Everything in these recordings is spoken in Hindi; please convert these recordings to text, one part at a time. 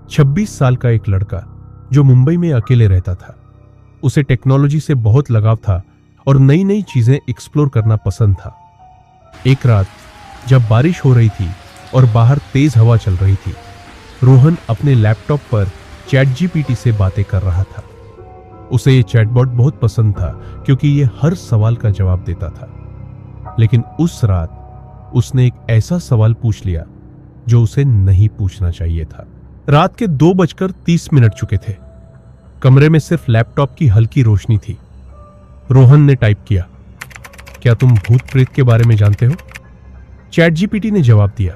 26 साल का एक लड़का जो मुंबई में अकेले रहता था। उसे टेक्नोलॉजी से बहुत लगाव था और नई नई चीजें एक्सप्लोर करना पसंद था। एक रात जब बारिश हो रही थी और बाहर तेज हवा चल रही थी, रोहन अपने लैपटॉप पर चैट जीपीटी से बातें कर रहा था। उसे ये चैटबॉट बहुत पसंद था क्योंकि ये हर सवाल का जवाब देता था। लेकिन उस रात उसने एक ऐसा सवाल पूछ लिया जो उसे नहीं पूछना चाहिए था। रात के 2:30 चुके थे। कमरे में सिर्फ लैपटॉप की हल्की रोशनी थी। रोहन ने टाइप किया, क्या तुम भूत प्रेत के बारे में जानते हो? चैट जीपीटी ने जवाब दिया,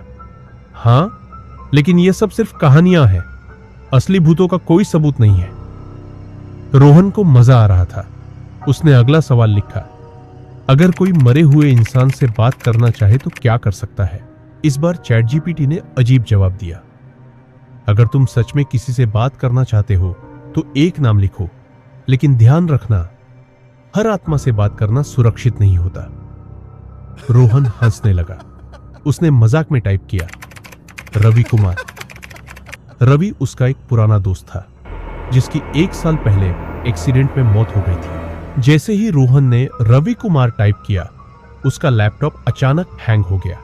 हाँ, लेकिन यह सब सिर्फ कहानियां हैं। असली भूतों का कोई सबूत नहीं है। रोहन को मजा आ रहा था। उसने अगला सवाल लिखा, अगर कोई मरे हुए इंसान से बात करना चाहे तो क्या कर सकता है? इस बार चैट जीपीटी ने अजीब जवाब दिया, अगर तुम सच में किसी से बात करना चाहते हो तो एक नाम लिखो, लेकिन ध्यान रखना, हर आत्मा से बात करना सुरक्षित नहीं होता। रोहन हंसने लगा। उसने मजाक में टाइप किया, रवि कुमार। रवि उसका एक पुराना दोस्त था जिसकी 1 साल पहले एक्सीडेंट में मौत हो गई थी। जैसे ही रोहन ने रवि कुमार टाइप किया, उसका लैपटॉप अचानक हैंग हो गया।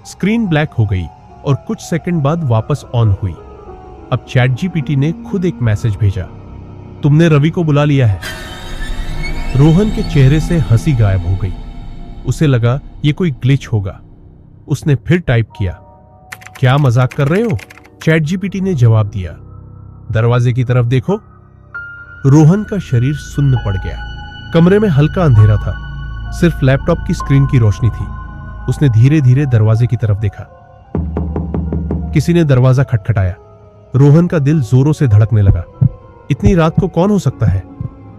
स्क्रीन ब्लैक हो गई और कुछ सेकंड बाद वापस ऑन हुई। अब चैट जीपीटी ने खुद एक मैसेज भेजा, तुमने रवि को बुला लिया है। रोहन के चेहरे से हंसी गायब हो गई। उसे लगा ये कोई ग्लिच होगा। उसने फिर टाइप किया, क्या मजाक कर रहे हो? चैट जीपीटी ने जवाब दिया, दरवाजे की तरफ देखो। रोहन का शरीर सुन्न पड़ गया। कमरे में हल्का अंधेरा था, सिर्फ लैपटॉप की स्क्रीन की रोशनी थी। उसने धीरे धीरे दरवाजे की तरफ देखा। किसी ने दरवाजा खटखटाया। रोहन का दिल जोरों से धड़कने लगा। इतनी रात को कौन हो सकता है?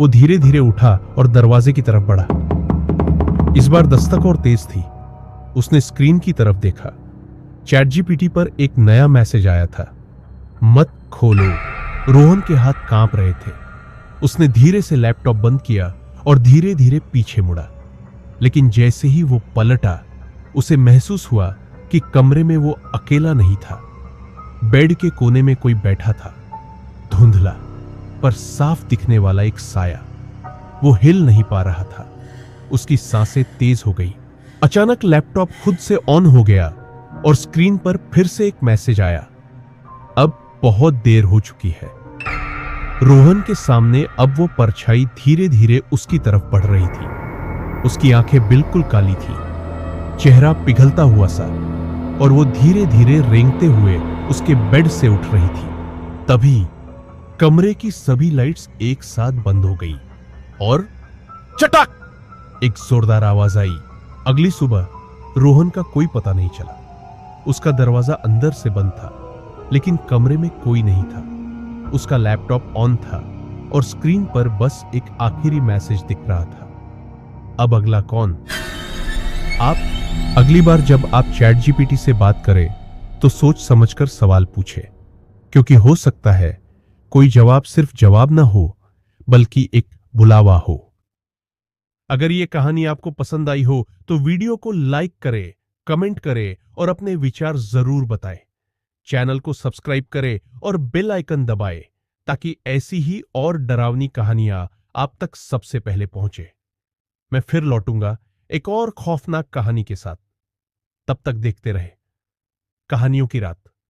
वो धीरे धीरे उठा और दरवाजे की तरफ बढ़ा। इस बार दस्तक और तेज थी। उसने स्क्रीन की तरफ देखा। चैट जीपीटी पर एक नया मैसेज आया था, मत खोलो। रोहन के हाथ कांप रहे थे। उसने धीरे से लैपटॉप बंद किया और धीरे धीरे पीछे मुड़ा। लेकिन जैसे ही वो पलटा, उसे महसूस हुआ कि कमरे में वो अकेला नहीं था। बेड के कोने में कोई बैठा था, धुंधला पर साफ दिखने वाला एक साया। वो हिल नहीं पा रहा था। उसकी सांसें तेज हो गई। अचानक लैपटॉप खुद से ऑन हो गया और स्क्रीन पर फिर से एक मैसेज आया, अब बहुत देर हो चुकी है। रोहन के सामने अब वो परछाई धीरे धीरे उसकी तरफ बढ़ रही थी। उसकी आंखें बिल्कुल काली थी, चेहरा पिघलता हुआ सा, और वो धीरे धीरे रेंगते हुए उसके बेड से उठ रही थी। तभी कमरे की सभी लाइट्स एक साथ बंद हो गई और चटाक एक जोरदार आवाज आई। अगली सुबह रोहन का कोई पता नहीं चला। उसका दरवाजा अंदर से बंद था, लेकिन कमरे में कोई नहीं था। उसका लैपटॉप ऑन था और स्क्रीन पर बस एक आखिरी मैसेज दिख रहा था, अब अगला कौन? आप अगली बार जब आप चैट जीपीटी से बात करें तो सोच समझकर सवाल पूछें, क्योंकि हो सकता है कोई जवाब सिर्फ जवाब ना हो, बल्कि एक बुलावा हो। अगर ये कहानी आपको पसंद आई हो तो वीडियो को लाइक करें, कमेंट करें और अपने विचार जरूर बताएं। चैनल को सब्सक्राइब करें और बेल आइकन दबाएं ताकि ऐसी ही और डरावनी कहानियां आप तक सबसे पहले पहुंचे। मैं फिर लौटूंगा एक और खौफनाक कहानी के साथ। तब तक देखते रहे कहानियों की रात।